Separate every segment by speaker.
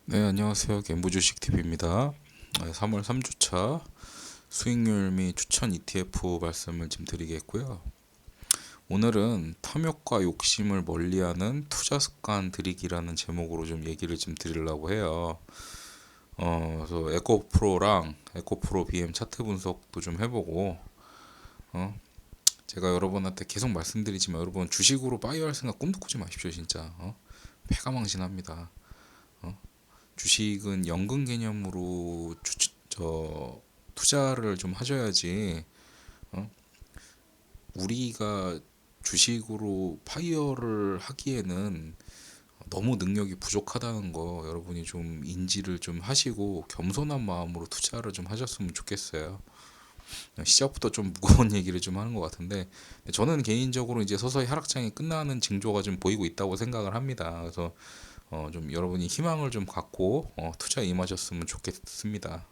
Speaker 1: 네, 안녕하세요. 갬보주식TV입니다. 3월 3주차 수익률 및 추천 ETF 말씀을 좀 드리겠고요. 오늘은 탐욕과 욕심을 멀리하는 투자 습관 들이기라는 제목으로 좀 얘기를 좀 드리려고 해요. 그래서 에코프로랑 에코프로 BM 차트 분석도 좀 해보고, 어, 제가 여러분한테 계속 말씀드리지만 여러분 주식으로 바이어할 생각 꿈도 꾸지 마십시오, 진짜. 패가망신합니다. 주식은 연금 개념으로 투자를 좀 하셔야지. 어? 우리가 주식으로 파이어를 하기에는 너무 능력이 부족하다는 거 여러분이 좀 인지를 좀 하시고 겸손한 마음으로 투자를 좀 하셨으면 좋겠어요. 시작부터 좀 무거운 얘기를 좀 하는 것 같은데, 저는 개인적으로 이제 서서히 하락장이 끝나는 징조가 좀 보이고 있다고 생각을 합니다. 그래서 좀 여러분이 희망을 좀 갖고 투자에 임하셨으면 좋겠습니다.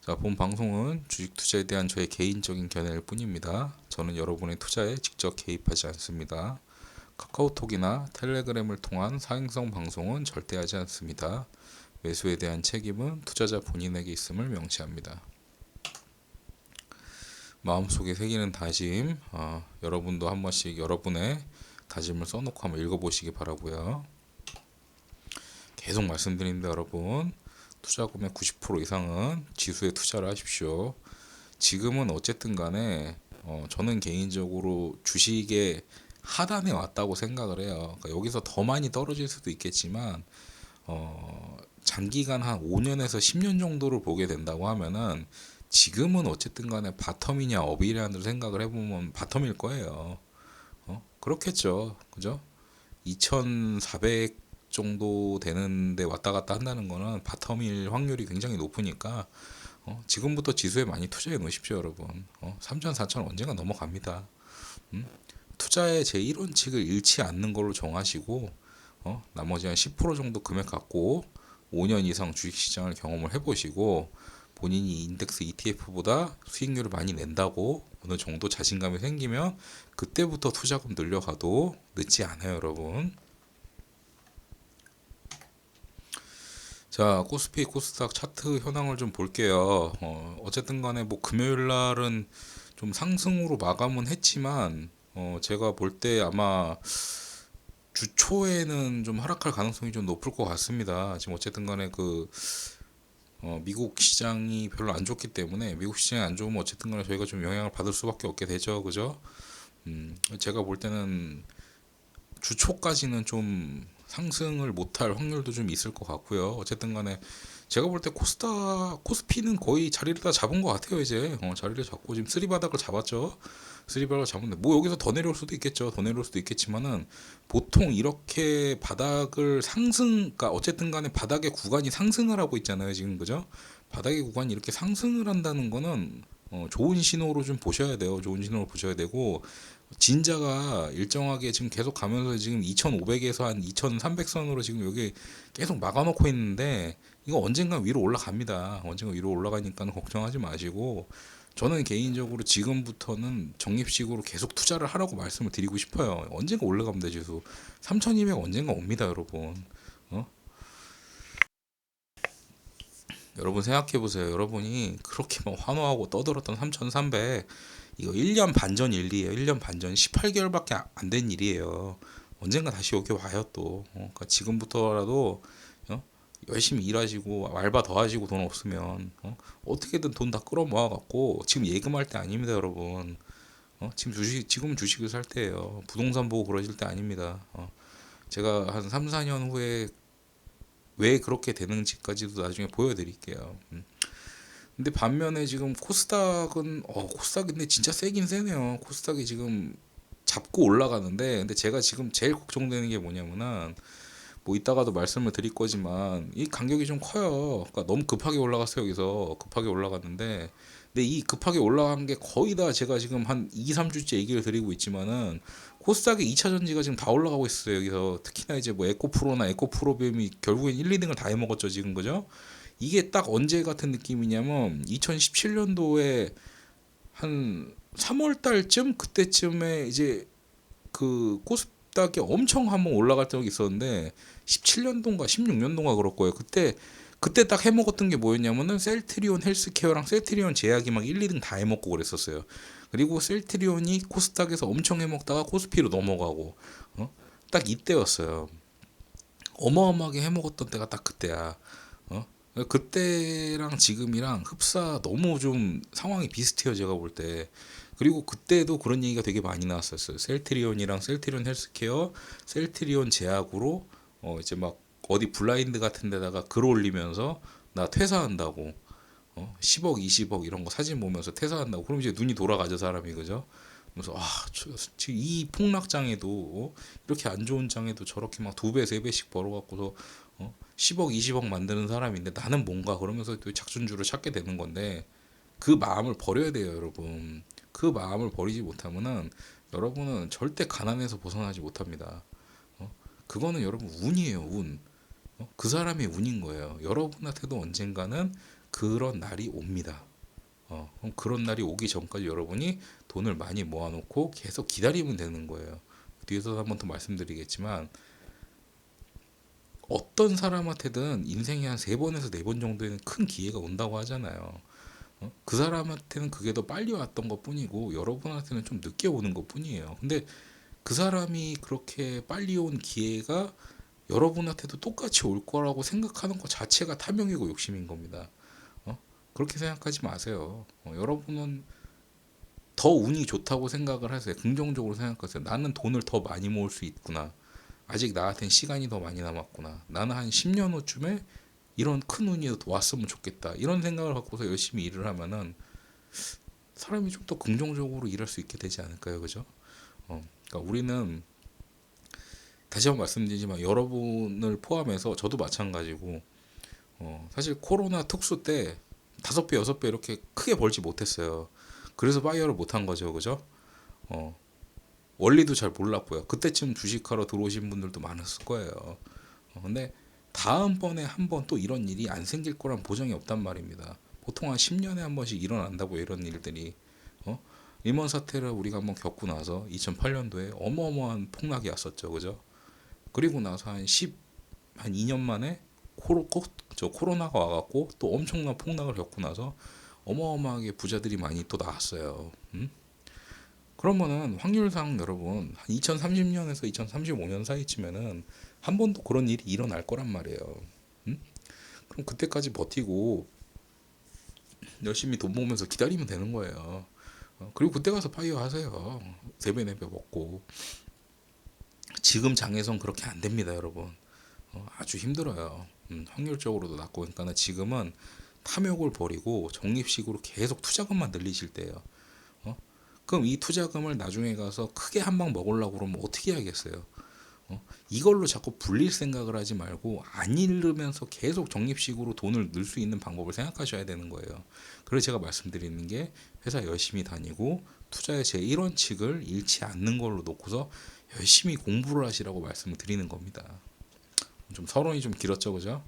Speaker 1: 자, 본 방송은 주식 투자에 대한 저의 개인적인 견해일 뿐입니다. 저는 여러분의 투자에 직접 개입하지 않습니다. 카카오톡이나 텔레그램을 통한 사행성 방송은 절대 하지 않습니다. 매수에 대한 책임은 투자자 본인에게 있음을 명시합니다. 마음속에 새기는 다짐, 여러분도 한 번씩 여러분의 다짐을 써놓고 한번 읽어보시기 바라고요. 계속 말씀드립니다, 여러분. 투자 금액 90% 이상은 지수에 투자를 하십시오. 지금은 어쨌든 간에 저는 개인적으로 주식의 하단에 왔다고 생각을 해요. 그러니까 여기서 더 많이 떨어질 수도 있겠지만 장기간 한 5년에서 10년 정도를 보게 된다고 하면은 지금은 어쨌든 간에 바텀이냐 업이냐를 생각을 해보면 바텀일 거예요. 그렇겠죠. 그죠? 2400 정도 되는데 왔다 갔다 한다는 거는 바텀일 확률이 굉장히 높으니까 지금부터 지수에 많이 투자해 놓으십시오, 여러분. 3천, 4천 언젠가 넘어갑니다. 음? 투자의 제 1원칙을 잃지 않는 걸로 정하시고 나머지 한 10% 정도 금액 갖고 5년 이상 주식시장을 경험을 해보시고 본인이 인덱스 ETF보다 수익률을 많이 낸다고 어느 정도 자신감이 생기면 그때부터 투자금 늘려가도 늦지 않아요, 여러분. 자, 코스피, 코스닥 차트 현황을 좀 볼게요. 어쨌든 간에 뭐 금요일 날은 좀 상승으로 마감은 했지만, 제가 볼 때 아마 주 초에는 좀 하락할 가능성이 좀 높을 것 같습니다. 지금 어쨌든 간에 미국 시장이 별로 안 좋기 때문에 미국 시장이 안 좋으면 어쨌든 간에 저희가 좀 영향을 받을 수밖에 없게 되죠. 그죠? 제가 볼 때는 주 초까지는 좀 상승을 못할 확률도 좀 있을 것 같고요. 어쨌든 간에 제가 볼 때 코스피는 거의 자리를 다 잡은 것 같아요. 이제 자리를 잡고 지금 쓰리바닥을 잡았죠. 쓰리바닥을 잡았는데 뭐 여기서 더 내려올 수도 있겠죠. 더 내려올 수도 있겠지만은 보통 이렇게 바닥을 그러니까 어쨌든 간에 바닥의 구간이 상승을 하고 있잖아요. 지금 그죠? 바닥의 구간이 이렇게 상승을 한다는 거는 좋은 신호로 좀 보셔야 돼요. 좋은 신호로 보셔야 되고 진자가 일정하게 지금 계속 가면서 지금 2,500에서 한 2,300선으로 지금 여기 계속 막아놓고 있는데 이거 언젠가 위로 올라갑니다. 언젠가 위로 올라가니까 걱정하지 마시고 저는 개인적으로 지금부터는 적립식으로 계속 투자를 하라고 말씀을 드리고 싶어요. 언젠가 올라갑니다. 지수 3,200 언젠가 옵니다, 여러분. 어? 여러분 생각해 보세요. 여러분이 그렇게 막 환호하고 떠들었던 3,300 이거 1년 반 전 일이에요. 1년 반 전 18개월밖에 안 된 일이에요. 언젠가 다시 여기 와요 또. 그러니까 지금부터라도 열심히 일하시고 알바 더 하시고 돈 없으면 어떻게든 돈 다 끌어모아 갖고 지금 예금할 때 아닙니다, 여러분. 지금 주식을 살 때예요. 부동산 보고 그러실 때 아닙니다. 제가 한 3, 4년 후에 왜 그렇게 되는지까지도 나중에 보여드릴게요. 근데 반면에 지금 코스닥이 근데 진짜 세긴 세네요. 코스닥이 지금 잡고 올라가는데 근데 제가 지금 제일 걱정되는 게 뭐냐면은 뭐 이따가도 말씀을 드릴 거지만 이 간격이 좀 커요. 그러니까 너무 급하게 올라갔어요. 여기서 급하게 올라갔는데 근데 이 급하게 올라간 게 거의 다 제가 지금 한 2, 3주째 얘기를 드리고 있지만은 코스닥의 2차 전지가 지금 다 올라가고 있어요. 여기서 특히나 이제 뭐 에코프로나 에코프로비움이 결국엔 1, 2등을 다 해먹었죠. 지금 그죠? 이게 딱 언제 같은 느낌이냐면 2017년도에 한 3월 달쯤 그때쯤에 이제 그 코스닥이 엄청 한번 올라갈 적이 있었는데 17년도인가 16년도인가 그럴 거예요. 그때 딱 해먹었던 게 뭐였냐면은 셀트리온 헬스케어랑 셀트리온 제약이 막 1, 2등 다 해먹고 그랬었어요. 그리고 셀트리온이 코스닥에서 엄청 해먹다가 코스피로 넘어가고 딱 이때였어요. 어마어마하게 해먹었던 때가 딱 그때야. 어? 그때랑 지금이랑 흡사 너무 좀 상황이 비슷해요, 제가 볼 때. 그리고 그때도 그런 얘기가 되게 많이 나왔었어요. 셀트리온이랑 셀트리온 헬스케어, 셀트리온 제약으로 이제 막 어디 블라인드 같은 데다가 글 올리면서 나 퇴사한다고 10억, 20억 이런 거 사진 보면서 퇴사한다고. 그럼 이제 눈이 돌아가죠, 사람이. 그죠? 그래서 지금 이 폭락장에도 이렇게 안 좋은 장에도 저렇게 막 두 배, 세 배씩 벌어갖고서 10억, 20억 만드는 사람인데 나는 뭔가 그러면서 또 작전주를 찾게 되는 건데 그 마음을 버려야 돼요, 여러분. 그 마음을 버리지 못하면은 여러분은 절대 가난에서 벗어나지 못합니다. 그거는 여러분 운이에요, 운. 그 사람의 운인 거예요. 여러분한테도 언젠가는 그런 날이 옵니다. 그럼 그런 날이 오기 전까지 여러분이 돈을 많이 모아놓고 계속 기다리면 되는 거예요. 뒤에서 한 번 더 말씀드리겠지만 어떤 사람한테든 인생에 한 3번에서 4번 정도에는 큰 기회가 온다고 하잖아요. 그 사람한테는 그게 더 빨리 왔던 것 뿐이고 여러분한테는 좀 늦게 오는 것 뿐이에요. 근데 그 사람이 그렇게 빨리 온 기회가 여러분한테도 똑같이 올 거라고 생각하는 것 자체가 탐욕이고 욕심인 겁니다. 그렇게 생각하지 마세요. 여러분은 더 운이 좋다고 생각을 하세요. 긍정적으로 생각하세요. 나는 돈을 더 많이 모을 수 있구나. 아직 나한텐 시간이 더 많이 남았구나. 나는 한 10년 후쯤에 이런 큰 운이 왔으면 좋겠다. 이런 생각을 갖고서 열심히 일을 하면은 사람이 좀 더 긍정적으로 일할 수 있게 되지 않을까요? 그죠? 그러니까 우리는 다시 한번 말씀드리지만 여러분을 포함해서 저도 마찬가지고 사실 코로나 특수 때 5배, 6배 이렇게 크게 벌지 못했어요. 그래서 파이어를 못한 거죠. 그죠? 원리도 잘 몰랐고요. 그때쯤 주식하러 들어오신 분들도 많았을 거예요. 근데 다음번에 한 번 또 이런 일이 안 생길 거란 보장이 없단 말입니다. 보통 한 10년에 한 번씩 일어난다고 이런 일들이. 리먼 사태를 우리가 한번 겪고 나서 2008년도에 어마어마한 폭락이 왔었죠. 그죠? 그리고 나서 한 2년 만에 코로나가 와갖고 또 엄청난 폭락을 겪고 나서 어마어마하게 부자들이 많이 또 나왔어요. 그러면은 확률상 여러분 한 2030년에서 2035년 사이쯤에는 한 번도 그런 일이 일어날 거란 말이에요. 그럼 그때까지 버티고 열심히 돈 모으면서 기다리면 되는 거예요. 그리고 그때 가서 파이어 하세요. 3배, 4배 먹고. 지금 장에선 그렇게 안 됩니다, 여러분. 아주 힘들어요. 확률적으로도 낮고. 그러니까 지금은 탐욕을 버리고 적립식으로 계속 투자금만 늘리실 때예요. 그럼 이 투자금을 나중에 가서 크게 한 방 먹으려고 그러면 어떻게 하겠어요? 이걸로 자꾸 불릴 생각을 하지 말고 안 잃으면서 계속 적립식으로 돈을 넣을 수 있는 방법을 생각하셔야 되는 거예요. 그래서 제가 말씀드리는 게 회사 열심히 다니고 투자의 제 1원칙을 잃지 않는 걸로 놓고서 열심히 공부를 하시라고 말씀을 드리는 겁니다. 좀 서론이 좀 길었죠, 그죠?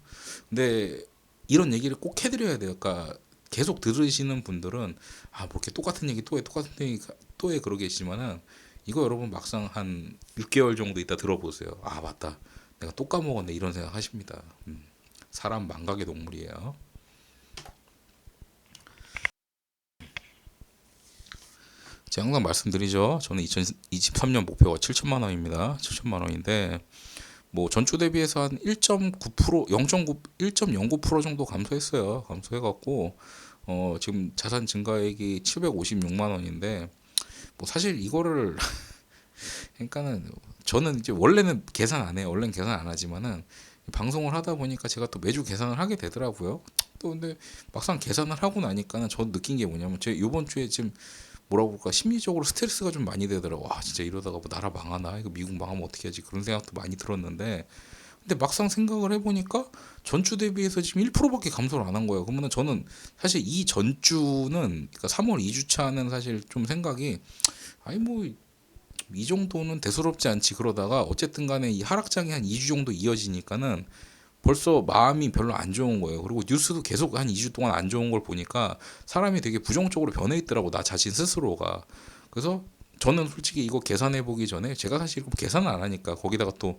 Speaker 1: 근데 이런 얘기를 꼭 해드려야 돼요. 그러니까 계속 들으시는 분들은 뭐 이렇게 똑같은 얘기 또 해, 똑같은 얘기 또 해 그러고 계시지만은 이거 여러분 막상 한 6개월 정도 있다 들어보세요. 맞다. 내가 또 까먹었네 이런 생각 하십니다. 사람 망각의 동물이에요. 제가 항상 말씀드리죠. 저는 2023년 목표가 7천만 원입니다. 7천만 원인데 뭐 전주 대비해서 한 1.9%, 1.09% 정도 감소했어요. 감소해갖고 지금 자산 증가액이 756만 원인데 뭐 사실 이거를 그러니까는 저는 이제 원래는 계산 안 해요. 원래는 계산 안 하지만은 방송을 하다 보니까 제가 또 매주 계산을 하게 되더라고요. 또 근데 막상 계산을 하고 나니까는 저 느낀 게 뭐냐면 제가 이번 주에 지금 뭐라고 볼까 심리적으로 스트레스가 좀 많이 되더라고. 진짜 이러다가 뭐 나라 망하나? 이거 미국 망하면 어떻게 하지? 그런 생각도 많이 들었는데 근데 막상 생각을 해보니까 전주 대비해서 지금 1%밖에 감소를 안 한 거예요. 그러면 저는 사실 이 전주는 그러니까 3월 2주차는 사실 좀 생각이 뭐 이 정도는 대수롭지 않지 그러다가 어쨌든 간에 이 하락장이 한 2주 정도 이어지니까는 벌써 마음이 별로 안 좋은 거예요. 그리고 뉴스도 계속 한 2주 동안 안 좋은 걸 보니까 사람이 되게 부정적으로 변해 있더라고 나 자신 스스로가. 그래서 저는 솔직히 이거 계산해 보기 전에 제가 사실 이거 계산을 안 하니까 거기다가 또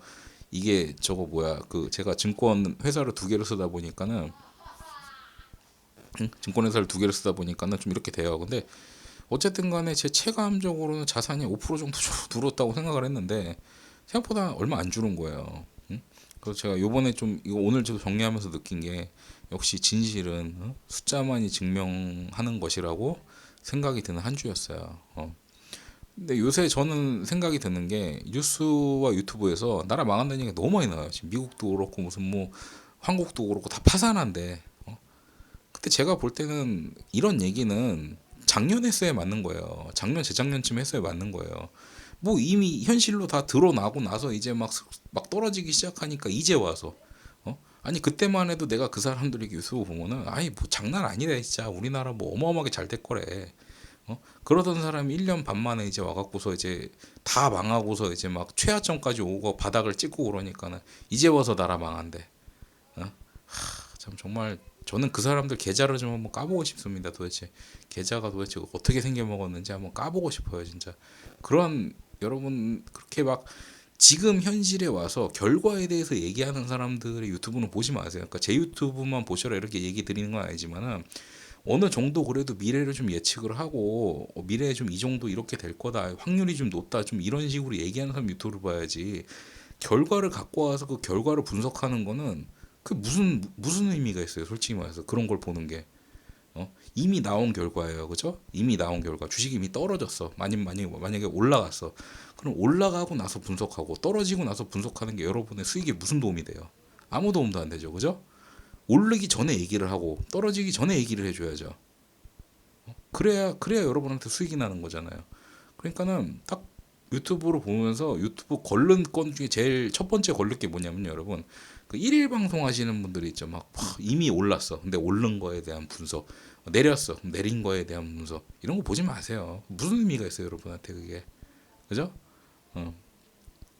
Speaker 1: 이게 저거 뭐야 그 제가 증권 회사를 두 개를 쓰다 보니까는 증권회사를 두 개를 쓰다 보니까는 좀 이렇게 돼요. 근데 어쨌든 간에 제 체감적으로는 자산이 5% 정도 줄었다고 생각을 했는데 생각보다 얼마 안 줄은 거예요. 그래서 제가 요번에 좀 이거 오늘 저 정리하면서 느낀 게 역시 진실은 숫자만이 증명하는 것이라고 생각이 드는 한 주였어요. 근데 요새 저는 생각이 드는 게 뉴스와 유튜브에서 나라 망한다는 얘기가 너무 많이 나와요. 지금 미국도 그렇고 무슨 뭐 한국도 그렇고 다 파산한데 근데 제가 볼 때는 이런 얘기는 작년 했어야 맞는 거예요. 작년 재작년쯤 했어야 맞는 거예요. 뭐 이미 현실로 다 드러나고 나서 이제 막 떨어지기 시작하니까 이제 와서 아니 그때만 해도 내가 그 사람들에게 유튜브 보면은 아니 뭐 장난 아니래 진짜 우리나라 뭐 어마어마하게 잘 될 거래. 그러던 사람이 1년 반 만에 이제 와갖고서 이제 다 망하고서 이제 막 최하점까지 오고 바닥을 찍고 그러니까는 이제 와서 나라 망한대. 참 정말 저는 그 사람들 계좌를 좀 한번 까보고 싶습니다. 도대체 계좌가 도대체 어떻게 생겨 먹었는지 한번 까보고 싶어요, 진짜. 그런 여러분 그렇게 막 지금 현실에 와서 결과에 대해서 얘기하는 사람들의 유튜브는 보지 마세요. 그러니까 제 유튜브만 보셔라 이렇게 얘기 드리는 건 아니지만은 어느 정도 그래도 미래를 좀 예측을 하고 미래에 좀 이 정도 이렇게 될 거다 확률이 좀 높다 좀 이런 식으로 얘기하는 사람 유튜브를 봐야지 결과를 갖고 와서 그 결과를 분석하는 거는 그 무슨 의미가 있어요 솔직히 말해서 그런 걸 보는 게 이미 나온 결과예요 그죠 이미 나온 결과 주식이 이미 떨어졌어 만약에 올라갔어 그럼 올라가고 나서 분석하고 떨어지고 나서 분석하는 게 여러분의 수익에 무슨 도움이 돼요 아무 도움도 안 되죠 그죠 오르기 전에 얘기를 하고 떨어지기 전에 얘기를 해줘야죠. 그래야 여러분한테 수익이 나는 거잖아요. 그러니까는 딱 유튜브로 보면서 유튜브 걸른 건 중에 제일 첫 번째 걸릴 게 뭐냐면요, 여러분. 그 일일 방송 하시는 분들이 있죠. 막 이미 올랐어. 근데 오른 거에 대한 분석. 내렸어. 그럼 내린 거에 대한 분석. 이런 거 보지 마세요. 무슨 의미가 있어요, 여러분한테 그게. 그죠? 어.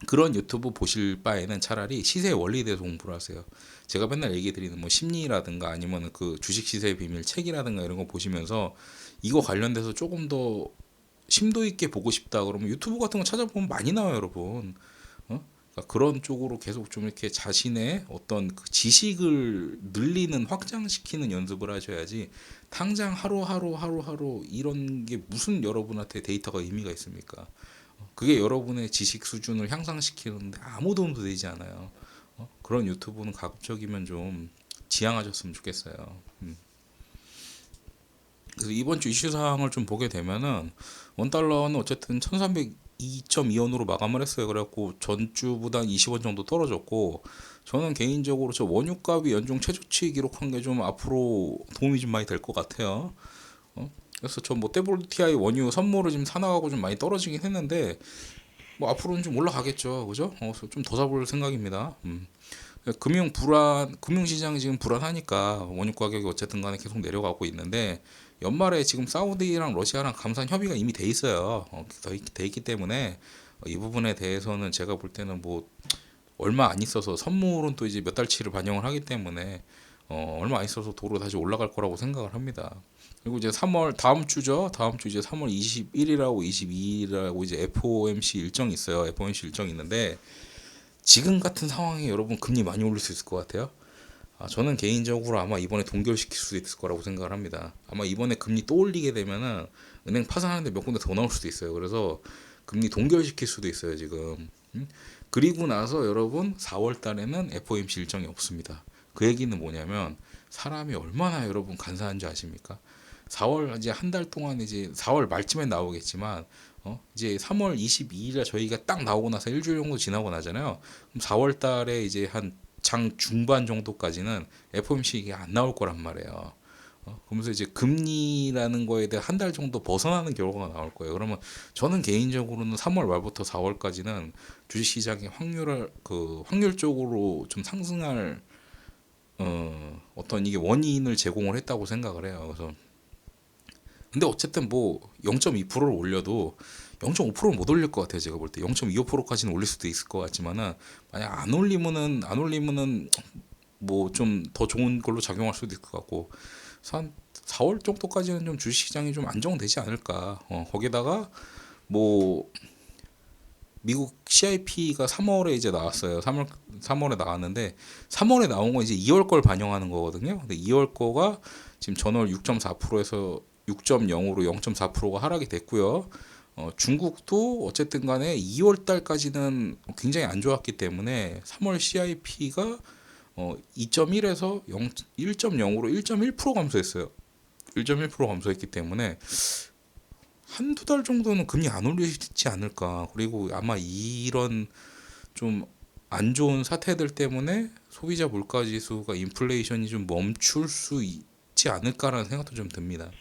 Speaker 1: 그런 유튜브 보실 바에는 차라리 시세 원리에 대해서 공부를 하세요. 제가 맨날 얘기 드리는 뭐 심리라든가 아니면 그 주식 시세의 비밀 책이라든가 이런 거 보시면서 이거 관련돼서 조금 더 심도 있게 보고 싶다 그러면 유튜브 같은 거 찾아보면 많이 나와요, 여러분. 그러니까 그런 쪽으로 계속 좀 이렇게 자신의 어떤 그 지식을 늘리는 확장시키는 연습을 하셔야지 당장 하루하루 이런 게 무슨 여러분한테 데이터가 의미가 있습니까? 그게 여러분의 지식 수준을 향상시키는데 아무 도움도 되지 않아요. 그런 유튜브는 가급적이면 좀 지양하셨으면 좋겠어요. 그래서 이번 주 이슈 사항을 좀 보게 되면은 원달러는 어쨌든 1302.2원으로 마감을 했어요. 그래갖고 전주보다 20원 정도 떨어졌고 저는 개인적으로 저 원유값이 연중 최저치 기록한 게 좀 앞으로 도움이 좀 많이 될 것 같아요. 그래서 저 뭐 WTI 원유 선물을 지금 사나가고 좀 많이 떨어지긴 했는데 뭐 앞으로는 좀 올라가겠죠, 그죠? 좀 더 사볼 생각입니다. 금융시장이 지금 불안하니까 원유 가격이 어쨌든 간에 계속 내려가고 있는데 연말에 지금 사우디랑 러시아랑 감산 협의가 이미 돼 있어요. 돼 있기 때문에 이 부분에 대해서는 제가 볼 때는 뭐 얼마 안 있어서 선물은 또 이제 몇 달치를 반영을 하기 때문에 얼마 안 있어서 도로 다시 올라갈 거라고 생각을 합니다. 그리고 이제 3월 다음 주죠. 다음 주 이제 3월 21일하고 22일하고 이제 FOMC 일정이 있어요. FOMC 일정이 있는데 지금 같은 상황에 여러분 금리 많이 올릴 수 있을 것 같아요. 저는 개인적으로 아마 이번에 동결시킬 수도 있을 거라고 생각을 합니다. 아마 이번에 금리 또 올리게 되면은 은행 파산하는데 몇 군데 더 나올 수도 있어요. 그래서 금리 동결시킬 수도 있어요, 지금. 그리고 나서 여러분 4월 달에는 FOMC 일정이 없습니다. 그 얘기는 뭐냐면 사람이 얼마나 여러분 간사한 줄 아십니까? 4월 이제 한 달 동안 이제 4월 말쯤에 나오겠지만 이제 3월 22일에 저희가 딱 나오고 나서 일주일 정도 지나고 나잖아요. 그럼 4월 달에 이제 한 장 중반 정도까지는 FOMC 이게 안 나올 거란 말이에요. 그러면서 이제 금리라는 거에 대해 한 달 정도 벗어나는 결과가 나올 거예요. 그러면 저는 개인적으로는 3월 말부터 4월까지는 주식시장이 확률적으로 좀 상승할 어떤 이게 원인을 제공을 했다고 생각을 해요. 그래서 근데 어쨌든 뭐 0.2%를 올려도 0.5%는 못 올릴 것 같아요. 제가 볼 때 0.25%까지는 올릴 수도 있을 것 같지만은 만약 안 올리면은 뭐 좀 더 좋은 걸로 작용할 수도 있을 것 같고 한 4월 정도까지는 좀 주식시장이 좀 안정되지 않을까. 거기다가 뭐 미국 CIP가 3월에 이제 나왔어요. 3월에 나왔는데 3월에 나온 건 이제 2월 걸 반영하는 거거든요. 근데 2월 거가 지금 전월 6.4%에서 6.0으로 0.4%가 하락이 됐고요. 중국도 어쨌든 간에 2월 달까지는 굉장히 안 좋았기 때문에 3월 CIP가 2.1에서 1.0으로 1.1% 감소했어요. 1.1% 감소했기 때문에 한두 달 정도는 금리 안 올리지 않을까. 그리고 아마 이런 좀 안 좋은 사태들 때문에 소비자 물가 지수가 인플레이션이 좀 멈출 수 있지 않을까라는 생각도 좀 듭니다.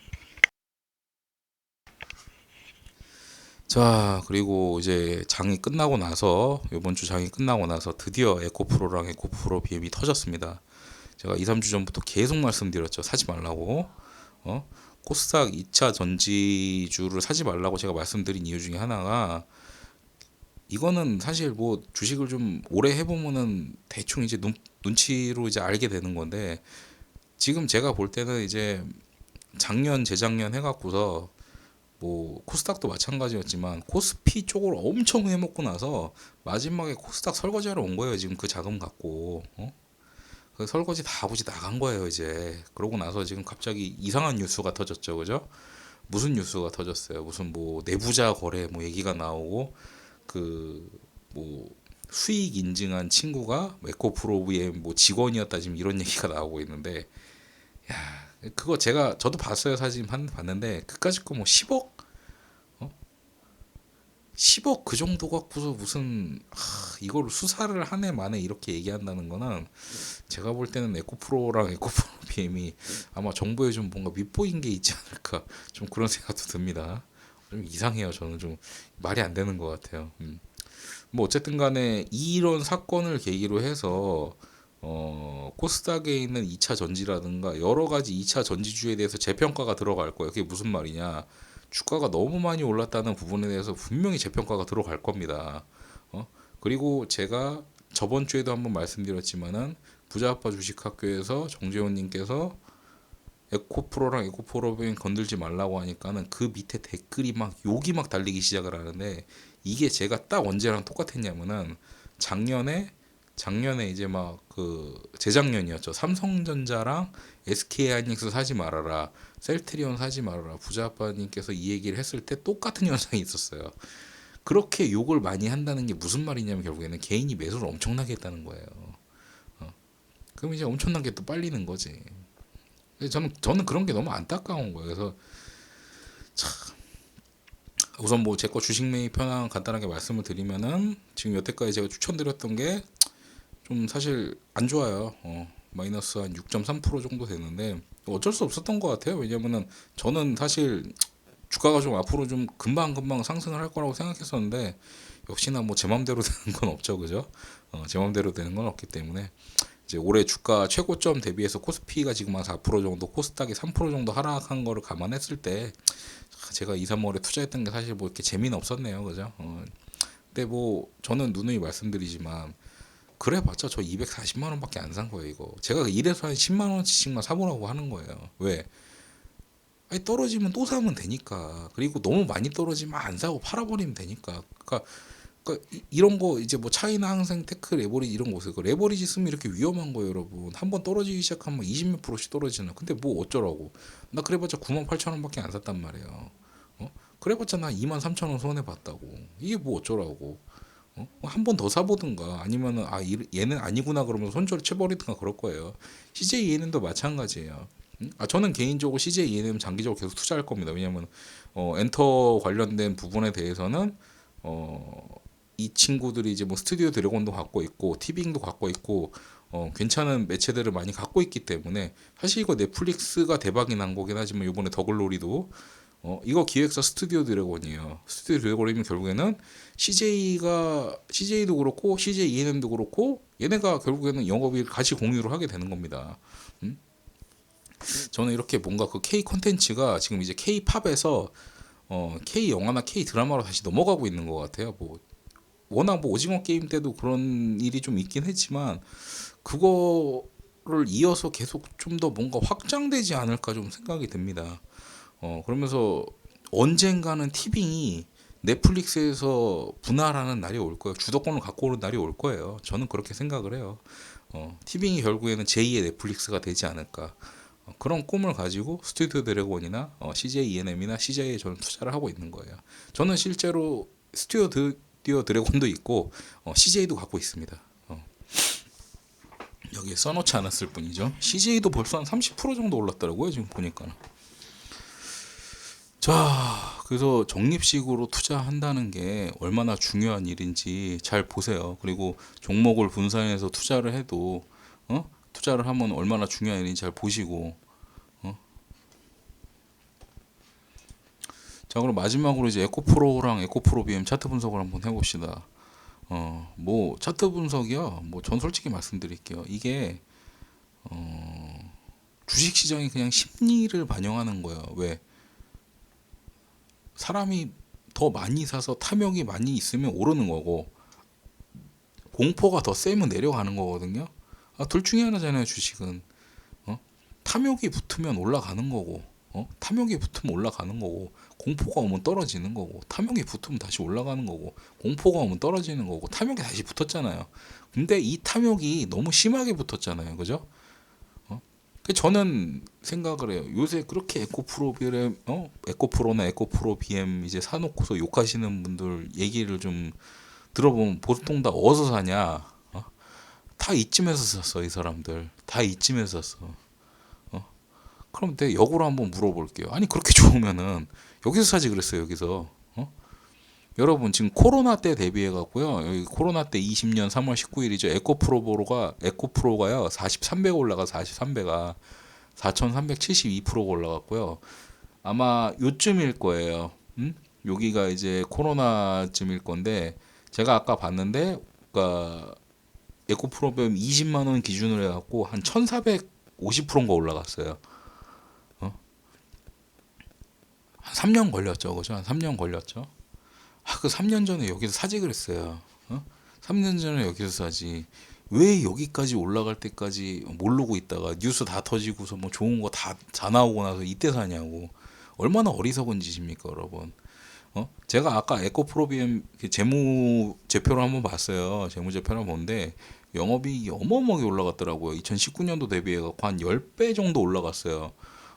Speaker 1: 자, 그리고 이제 장이 끝나고 나서 이번 주 장이 끝나고 나서 드디어 에코프로랑 에코프로 BM이 터졌습니다. 제가 2, 3주 전부터 계속 말씀드렸죠. 사지 말라고. 어? 코스닥 2차 전지주를 사지 말라고 제가 말씀드린 이유 중에 하나가 이거는 사실 뭐 주식을 좀 오래 해보면은 대충 이제 눈치로 이제 알게 되는 건데 지금 제가 볼 때는 이제 작년 재작년 해갖고서 뭐 코스닥도 마찬가지였지만 코스피 쪽으로 엄청 해먹고 나서 마지막에 코스닥 설거지하러 온 거예요. 지금 그 자금 갖고 그 설거지 다 아버지 나간 거예요 이제. 그러고 나서 지금 갑자기 이상한 뉴스가 터졌죠, 그죠? 무슨 뉴스가 터졌어요? 무슨 뭐 내부자 거래 뭐 얘기가 나오고 그 뭐 수익 인증한 친구가 에코프로브의 뭐 직원이었다 지금 이런 얘기가 나오고 있는데 야 그거 저도 봤어요 사진 봤는데 그까짓 거 뭐 10억 10억 그 정도 갖고서 무슨 이거를 수사를 한 해 만에 이렇게 얘기한다는 거는 제가 볼 때는 에코프로랑 에코프로 BM이 아마 정부에 좀 뭔가 밉보인 게 있지 않을까 좀 그런 생각도 듭니다. 좀 이상해요. 저는 좀 말이 안 되는 것 같아요. 뭐 어쨌든 간에 이런 사건을 계기로 해서 코스닥에 있는 2차 전지라든가 여러 가지 2차 전지주에 대해서 재평가가 들어갈 거예요. 그게 무슨 말이냐? 주가가 너무 많이 올랐다는 부분에 대해서 분명히 재평가가 들어갈 겁니다. 그리고 제가 저번 주에도 한번 말씀드렸지만은 부자아빠 주식학교에서 정재훈님께서 에코프로랑 에코프로뱅 건들지 말라고 하니까는 그 밑에 댓글이 막 욕이 막 달리기 시작을 하는데 이게 제가 딱 언제랑 똑같았냐면은 작년에 이제 막 그 재작년이었죠. 삼성전자랑 SK하이닉스 사지 말아라, 셀트리온 사지 말아라. 부자아빠님께서 이 얘기를 했을 때 똑같은 현상이 있었어요. 그렇게 욕을 많이 한다는 게 무슨 말이냐면 결국에는 개인이 매수를 엄청나게 했다는 거예요. 그럼 이제 엄청나게 또 빨리는 거지. 저는 그런 게 너무 안타까운 거예요. 그래서 우선 뭐 제 거 주식 매입 편향 간단하게 말씀을 드리면은 지금 여태까지 제가 추천드렸던 게 좀 사실 안 좋아요. 마이너스 한 6.3% 정도 되는데 어쩔 수 없었던 것 같아요. 왜냐면은 저는 사실 주가가 좀 앞으로 좀 금방 상승을 할 거라고 생각했었는데 역시나 뭐 제 맘대로 되는 건 없죠, 그죠? 제 맘대로 되는 건 없기 때문에 이제 올해 주가 최고점 대비해서 코스피가 지금 한 4% 정도, 코스닥이 3% 정도 하락한 거를 감안했을 때 제가 2, 3월에 투자했던 게 사실 뭐 이렇게 재미는 없었네요, 그죠? 근데 뭐 저는 누누이 말씀드리지만 그래봤자 저 240만 원밖에 안 산 거예요 이거. 제가 이래서 한 10만 원씩만 사보라고 하는 거예요. 왜? 아니 떨어지면 또 사면 되니까. 그리고 너무 많이 떨어지면 안 사고 팔아버리면 되니까. 그러니까 이런 거 이제 뭐 차이나 항상 테크 레버리지 이런 거 보세요. 그 레버리지 쓰면 이렇게 위험한 거예요, 여러분. 한번 떨어지기 시작하면 20몇 프로씩 떨어지나. 근데 뭐 어쩌라고? 나 그래봤자 9만 8천 원밖에 안 샀단 말이에요. 그래봤자 나 2만 3천 원 손해 봤다고. 이게 뭐 어쩌라고? 한 번 더 사보든가 아니면은 얘는 아니구나 그러면 손절 쳐버리든가 그럴 거예요. CJ ENM도 마찬가지예요. 저는 개인적으로 CJ ENM 장기적으로 계속 투자할 겁니다. 왜냐면 엔터 관련된 부분에 대해서는 이 친구들이 이제 뭐 스튜디오 드래곤도 갖고 있고 티빙도 갖고 있고 괜찮은 매체들을 많이 갖고 있기 때문에 사실 이거 넷플릭스가 대박이 난 거긴 하지만 이번에 더글로리도 이거 기획사 스튜디오 드래곤이에요. 스튜디오 드래곤이면 결국에는 CJ도 그렇고 CJ ENM도 그렇고 얘네가 결국에는 영업을 같이 공유를 하게 되는 겁니다. 저는 이렇게 뭔가 그 K 콘텐츠가 지금 이제 K 팝에서 K 영화나 K 드라마로 다시 넘어가고 있는 것 같아요. 뭐 워낙 뭐 오징어 게임 때도 그런 일이 좀 있긴 했지만 그거를 이어서 계속 좀 더 뭔가 확장되지 않을까 좀 생각이 듭니다. 그러면서 언젠가는 티빙이 넷플릭스에서 분할하는 날이 올 거예요. 주도권을 갖고 오는 날이 올 거예요. 저는 그렇게 생각을 해요. 티빙이 결국에는 제2의 넷플릭스가 되지 않을까. 그런 꿈을 가지고 스튜디오 드래곤이나 CJ ENM이나 CJ에 저는 투자를 하고 있는 거예요. 저는 실제로 스튜디오 드래곤도 있고 CJ도 갖고 있습니다. 여기에 써놓지 않았을 뿐이죠. CJ도 벌써 한 30% 정도 올랐더라고요. 지금 보니까. 자, 그래서 적립식으로 투자한다는 게 얼마나 중요한 일인지 잘 보세요. 그리고 종목을 분산해서 투자를 해도 투자를 하면 얼마나 중요한 일인지 잘 보시고. 자, 그럼 마지막으로 이제 에코프로랑 에코프로 BM 차트 분석을 한번 해봅시다. 뭐 차트 분석이요. 뭐 전 솔직히 말씀드릴게요. 이게 주식 시장이 그냥 심리를 반영하는 거예요. 왜? 사람이 더 많이 사서 탐욕이 많이 있으면 오르는 거고 공포가 더 세면 내려가는 거거든요. 둘 중에 하나잖아요. 주식은 탐욕이 붙으면 올라가는 거고 탐욕이 붙으면 올라가는 거고 공포가 오면 떨어지는 거고 탐욕이 붙으면 다시 올라가는 거고 공포가 오면 떨어지는 거고 탐욕이 다시 붙었잖아요. 근데 이 탐욕이 너무 심하게 붙었잖아요. 그죠? 저는 생각을 해요. 요새 그렇게 에코프로 BM, 에코프로나 에코프로 BM 이제 사놓고서 욕하시는 분들 얘기를 좀 들어보면 보통 다 어디서 사냐? 다 이쯤에서 샀어, 이 사람들. 다 이쯤에서 샀어. 그럼 내가 역으로 한번 물어볼게요. 아니 그렇게 좋으면은 여기서 사지 그랬어요, 여기서. 여러분 지금 코로나 때 대비해 갖고요. 여기 코로나 때 20년 3월 19일이죠. 에코프로가요. 43배가 올라가 43배가 4,372%가 올라갔고요. 아마 요쯤일 거예요. 여기가 이제 코로나쯤일 건데 제가 아까 봤는데 그러니까 에코프로비움 20만 원 기준으로 해 갖고 한 1,450%인가 올라갔어요. 한 3년 걸렸죠. 그죠? 한 3년 걸렸죠. 그 3년 전에 여기서 사지 그랬어요. 3년 전에 여기서 사지. 왜 여기까지 올라갈 때까지 모르고 있다가 뉴스 다 터지고서 뭐 좋은 거 다 나오고 나서 이때 사냐고. 얼마나 어리석은 짓입니까, 여러분. 제가 아까 에코프로비엠 재무제표를 한번 봤어요. 재무제표를 본데 영업이익이 어마어마하게 올라갔더라고요. 2019년도 대비해서 한 10배 정도 올라갔어요.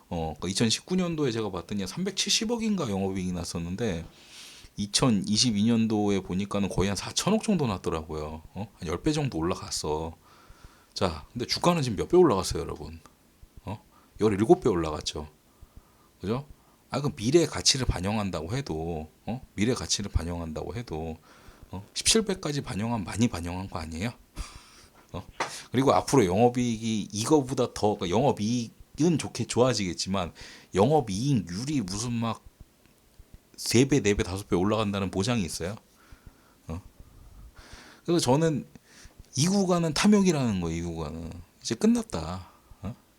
Speaker 1: 그러니까 2019년도에 제가 봤더니 370억인가 영업이익이 났었는데 2022년도에 보니까는 거의 한 4천억 정도 났더라고요. 한 10배 정도 올라갔어. 자, 근데 주가는 지금 몇 배 올라갔어요, 여러분? 17배 올라갔죠. 그죠? 그 미래 가치를 반영한다고 해도, 미래 가치를 반영한다고 해도, 17배까지 많이 반영한 거 아니에요? 그리고 앞으로 영업이익이 이거보다 더, 그러니까 영업이익은 좋아지겠지만, 영업이익률이 무슨 막 3배, 4배, 5배 올라간다는 보장이 있어요. 그래서 저는 이 구간은 탐욕이라는 거예요. 이 구간은 이제 끝났다.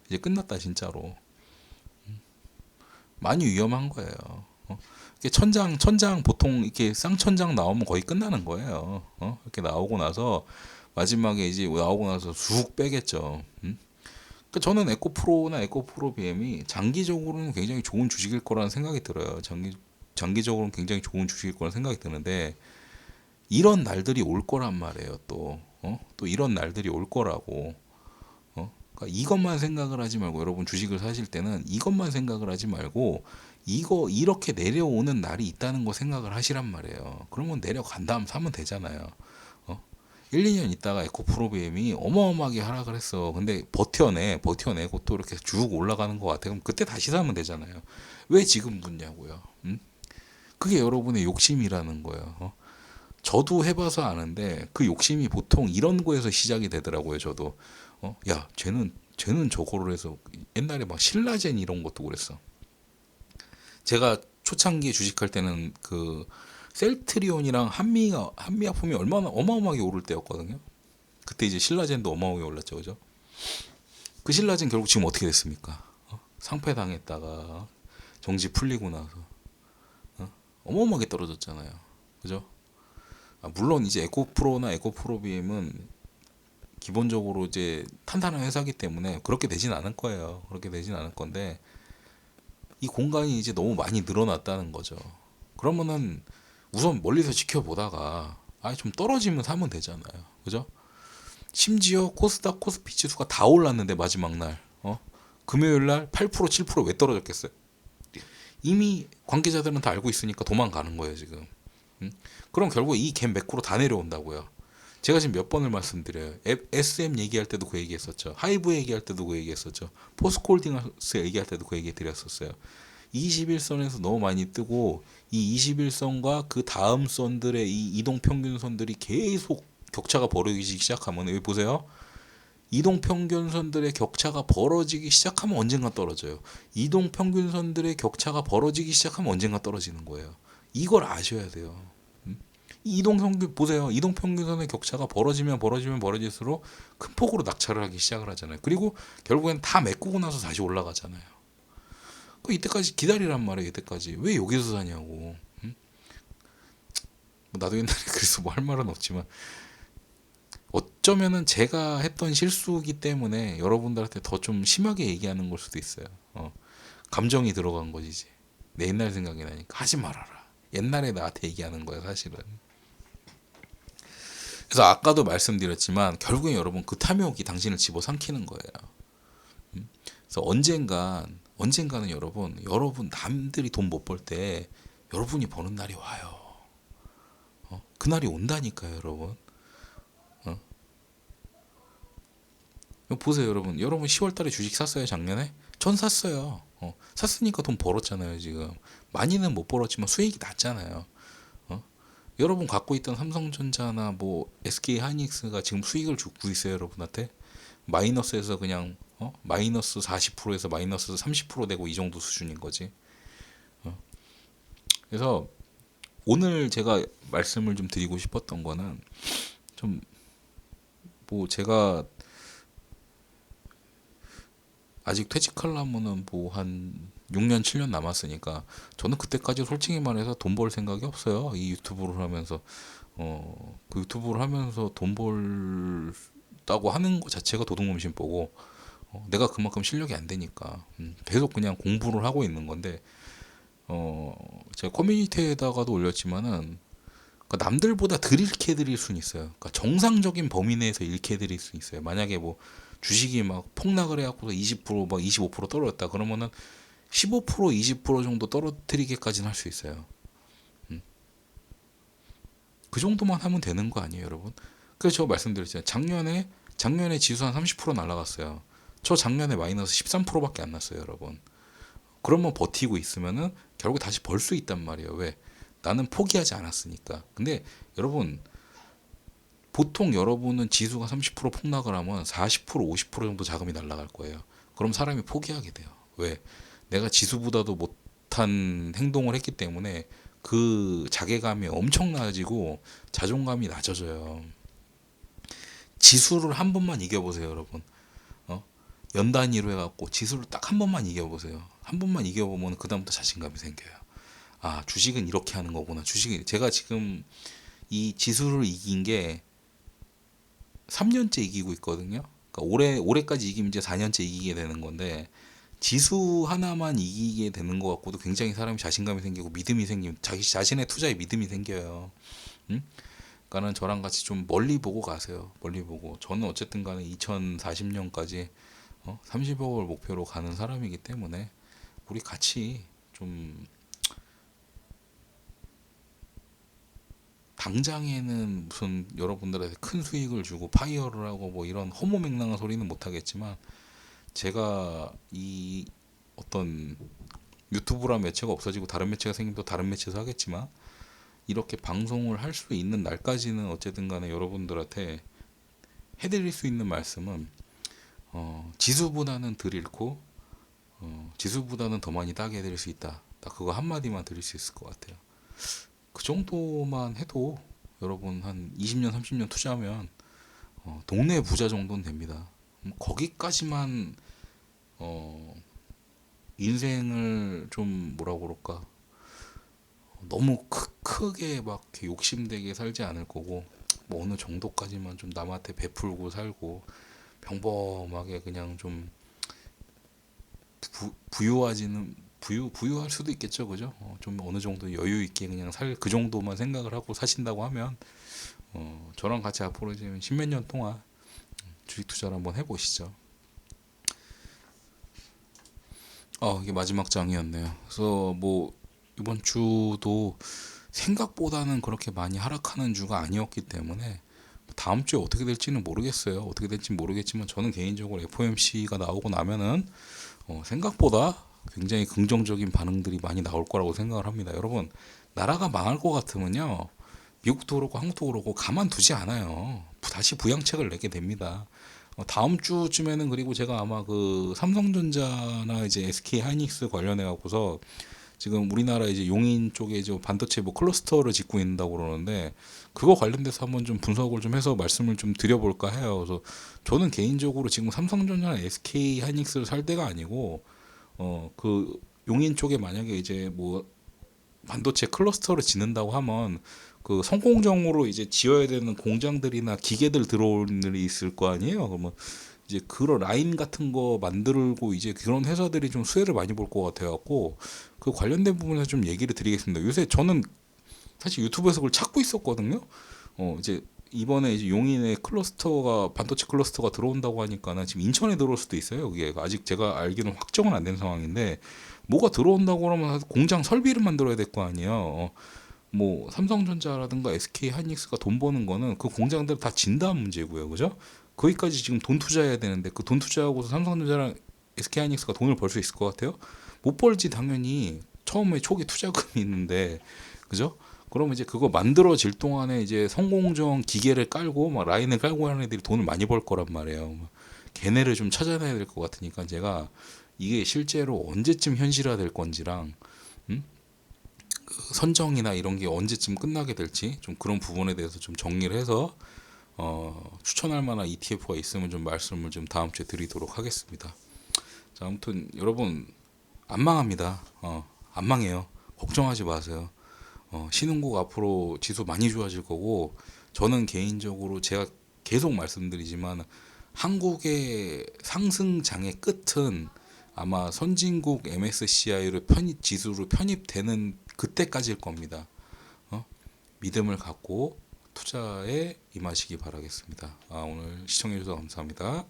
Speaker 1: 이제 끝났다 진짜로. 많이 위험한 거예요. 천장 보통 이렇게 쌍천장 나오면 거의 끝나는 거예요. 이렇게 나오고 나서 마지막에 이제 나오고 나서 쑥 빼겠죠. 그러니까 저는 에코프로나 에코프로 BM이 장기적으로는 굉장히 좋은 주식일 거라는 생각이 들어요. 장기적으로는 굉장히 좋은 주식일 거라는 생각이 드는데 이런 날들이 올 거란 말이에요. 또 이런 날들이 올 거라고. 그러니까 이것만 생각을 하지 말고 여러분 주식을 사실 때는 이것만 생각을 하지 말고 이거 이렇게 내려오는 날이 있다는 거 생각을 하시란 말이에요. 그러면 내려간 다음 사면 되잖아요. 1, 2년 있다가 에코프로비엠이 어마어마하게 하락을 했어. 근데 버텨내고 또 이렇게 쭉 올라가는 것 같아. 그럼 그때 다시 사면 되잖아요. 왜 지금 묻냐고요. 그게 여러분의 욕심이라는 거예요. 저도 해봐서 아는데 그 욕심이 보통 이런 거에서 시작이 되더라고요. 저도 야 쟤는 저거를 해서 옛날에 막 신라젠 이런 것도 그랬어. 제가 초창기에 주식할 때는 그 셀트리온이랑 한미약품이 얼마나 어마어마하게 오를 때였거든요. 그때 이제 신라젠도 어마어마하게 올랐죠, 그죠? 그 신라젠 결국 지금 어떻게 됐습니까? 상패 당했다가 정지 풀리고 나서 어마어마하게 떨어졌잖아요, 그죠? 물론 이제 에코프로나 에코프로비엠은 기본적으로 이제 탄탄한 회사기 때문에 그렇게 되진 않을 거예요. 그렇게 되진 않을 건데 이 공간이 이제 너무 많이 늘어났다는 거죠. 그러면은 우선 멀리서 지켜보다가 좀 떨어지면 사면 되잖아요. 그죠? 심지어 코스닥 코스피 지수가 다 올랐는데 마지막 날 금요일 날 8% 7%왜 떨어졌겠어요? 이미 관계자들은 다 알고 있으니까 도망가는 거예요 지금. 그럼 결국 이 갭 매크로 다 내려온다고요. 제가 지금 몇 번을 말씀드려요. SM 얘기할 때도 그 얘기했었죠. 하이브 얘기할 때도 그 얘기했었죠. 포스코홀딩스 얘기할 때도 그 얘기 드렸었어요. 21선에서 너무 많이 뜨고 이 21선과 그 다음 선들의 이 이동평균선들이 계속 격차가 벌어지기 시작하면 여기 보세요. 이동평균선들의 격차가 벌어지기 시작하면 언젠가 떨어져요. 이동평균선들의 격차가 벌어지기 시작하면 언젠가 떨어지는 거예요. 이걸 아셔야 돼요. 이동평균 보세요. 이동평균선의 격차가 벌어지면 벌어질수록 큰 폭으로 낙찰을 하기 시작을 하잖아요. 그리고 결국엔 다 메꾸고 나서 다시 올라가잖아요. 이때까지 기다리란 말이에요. 이때까지 왜 여기서 사냐고. 나도 옛날에 그래서 뭐 할 말은 없지만 어쩌면은 제가 했던 실수이기 때문에 여러분들한테 더 좀 심하게 얘기하는 걸 수도 있어요. 감정이 들어간 거지. 내 옛날 생각이 나니까 하지 말아라. 옛날에 나한테 얘기하는 거야 사실은. 그래서 아까도 말씀드렸지만 결국엔 여러분 그 탐욕이 당신을 집어삼키는 거예요. 그래서 언젠가는 여러분 남들이 돈 못 벌 때 여러분이 버는 날이 와요. 그 날이 온다니까요, 여러분. 보세요, 여러분. 10월달에 주식 샀어요, 작년에? 전 샀어요. 샀으니까 돈 벌었잖아요, 지금. 많이는 못 벌었지만 수익이 났잖아요. 여러분 갖고 있던 삼성전자나 뭐 SK 하이닉스가 지금 수익을 주고 있어요, 여러분한테. 마이너스에서 그냥 마이너스 40%에서 마이너스 30% 되고 이 정도 수준인 거지. 그래서 오늘 제가 말씀을 좀 드리고 싶었던 거는 좀 뭐 제가 아직 퇴직하려면은 뭐 한 6년 7년 남았으니까 저는 그때까지 솔직히 말해서 돈 벌 생각이 없어요. 이 유튜브를 하면서 그 유튜브를 하면서 돈 벌다고 하는 것 자체가 도둑놈심보고 내가 그만큼 실력이 안 되니까 계속 그냥 공부를 하고 있는 건데 제가 커뮤니티에다가도 올렸지만은 그러니까 남들보다 덜 잃게 드릴 수는 있어요. 그러니까 정상적인 범위 내에서 잃게 드릴 수 있어요. 만약에 뭐 주식이 막 폭락을 해갖고서 20%막 25% 떨어졌다 그러면은 15% 20% 정도 떨어뜨리게까지는 할 수 있어요. 그 정도만 하면 되는 거 아니에요, 여러분? 그래서 제가 말씀드렸잖아요. 작년에 지수 한 30% 날라갔어요. 저 작년에 마이너스 13%밖에 안 났어요, 여러분. 그러면 버티고 있으면은 결국 다시 벌 수 있단 말이에요. 왜? 나는 포기하지 않았으니까. 근데 여러분 보통 여러분은 지수가 30% 폭락을 하면 40% 50% 정도 자금이 날아갈 거예요. 그럼 사람이 포기하게 돼요. 왜? 내가 지수보다도 못한 행동을 했기 때문에 그 자괴감이 엄청나지고 자존감이 낮아져요. 지수를 한 번만 이겨보세요, 여러분. 연 단위로 해갖고 지수를 딱 한 번만 이겨보세요. 한 번만 이겨보면 그 다음부터 자신감이 생겨요. 아, 주식은 이렇게 하는 거구나. 제가 지금 이 지수를 이긴 게 3년째 이기고 있거든요. 그러니까 올해까지 이기면 이제 4년째 이기게 되는 건데 지수 하나만 이기게 되는 것 같고도 굉장히 사람이 자신감이 생기고 믿음이 생기면 자기 자신의 투자에 믿음이 생겨요. 응? 그러니까는 저랑 같이 좀 멀리 보고 가세요. 멀리 보고. 저는 어쨌든 간에 2040년까지 30억을 목표로 가는 사람이기 때문에 우리 같이 좀 당장에는 무슨 여러분들한테 큰 수익을 주고 파이어를 하고 뭐 이런 허무맹랑한 소리는 못 하겠지만 제가 이 어떤 유튜브란 매체가 없어지고 다른 매체가 생기면 또 다른 매체에서 하겠지만 이렇게 방송을 할 수 있는 날까지는 어쨌든 간에 여러분들한테 해드릴 수 있는 말씀은 지수보다는 덜 잃고 지수보다는 더 많이 따게 해드릴 수 있다. 딱 그거 한마디만 드릴 수 있을 것 같아요. 그 정도만 해도 여러분 한 20년 30년 투자하면 동네 부자 정도는 됩니다. 거기까지만 인생을 좀 뭐라고 그럴까 너무 크게 막 이렇게 욕심되게 살지 않을 거고 뭐 어느 정도까지만 좀 남한테 베풀고 살고 평범하게 그냥 좀 부유하지는 부유할 수도 있겠죠, 그죠? 좀 어느 정도 여유 있게 그냥 살 그 정도만 생각을 하고 사신다고 하면 저랑 같이 앞으로 이제 십몇 년 동안 주식 투자를 한번 해보시죠. 이게 마지막 장이었네요. 그래서 뭐 이번 주도 생각보다는 그렇게 많이 하락하는 주가 아니었기 때문에 다음 주에 어떻게 될지는 모르겠어요. 어떻게 될지 모르겠지만 저는 개인적으로 FOMC가 나오고 나면은 생각보다 굉장히 긍정적인 반응들이 많이 나올 거라고 생각을 합니다. 여러분, 나라가 망할 것 같으면요, 미국도 그렇고 한국도 그렇고 가만두지 않아요. 다시 부양책을 내게 됩니다. 다음 주쯤에는, 그리고 제가 아마 그 삼성전자나 이제 SK 하이닉스 관련해 갖고서 지금 우리나라 이제 용인 쪽에 이제 반도체 뭐 클러스터를 짓고 있다고 그러는데, 그거 관련돼서 한번 좀 분석을 좀 해서 말씀을 좀 드려볼까 해요. 그래서 저는 개인적으로 지금 삼성전자나 SK 하이닉스를 살 때가 아니고 그 용인 쪽에 만약에 이제 뭐 반도체 클러스터를 짓는다고 하면 그 성공적으로 이제 지어야 되는 공장들이나 기계들 들어올 일이 있을 거 아니에요. 그러면 이제 그런 라인 같은 거 만들고 이제 그런 회사들이 좀 수혜를 많이 볼 것 같아갖고 그 관련된 부분에서 좀 얘기를 드리겠습니다. 요새 저는 사실 유튜브에서 그걸 찾고 있었거든요. 이제 이번에 이제 용인에 클러스터가 반도체 클러스터가 들어온다고 하니까는 지금 인천에 들어올 수도 있어요. 그게 아직 제가 알기로는 확정은 안 된 상황인데 뭐가 들어온다고 그러면 공장 설비를 만들어야 될 거 아니에요. 뭐 삼성전자라든가 SK 하이닉스가 돈 버는 거는 그 공장들 다 진다 문제고요, 그죠? 거기까지 지금 돈 투자해야 되는데 그 돈 투자하고서 삼성전자랑 SK 하이닉스가 돈을 벌 수 있을 것 같아요? 못 벌지 당연히. 처음에 초기 투자금이 있는데, 그죠? 그러면 이제 그거 만들어질 동안에 이제 성공정 기계를 깔고 막 라인을 깔고 하는 애들이 돈을 많이 벌 거란 말이에요. 걔네를 좀 찾아내야 될 것 같으니까 제가 이게 실제로 언제쯤 현실화 될 건지랑 그 선정이나 이런 게 언제쯤 끝나게 될지 좀 그런 부분에 대해서 좀 정리를 해서 추천할 만한 ETF가 있으면 좀 말씀을 좀 다음 주에 드리도록 하겠습니다. 자, 아무튼 여러분 안 망합니다. 안 망해요. 걱정하지 마세요. 신흥국 앞으로 지수 많이 좋아질 거고, 저는 개인적으로 제가 계속 말씀드리지만 한국의 상승장의 끝은 아마 선진국 MSCI로 지수로 편입되는 그때까지일 겁니다. 믿음을 갖고 투자에 임하시기 바라겠습니다. 오늘 시청해 주셔서 감사합니다.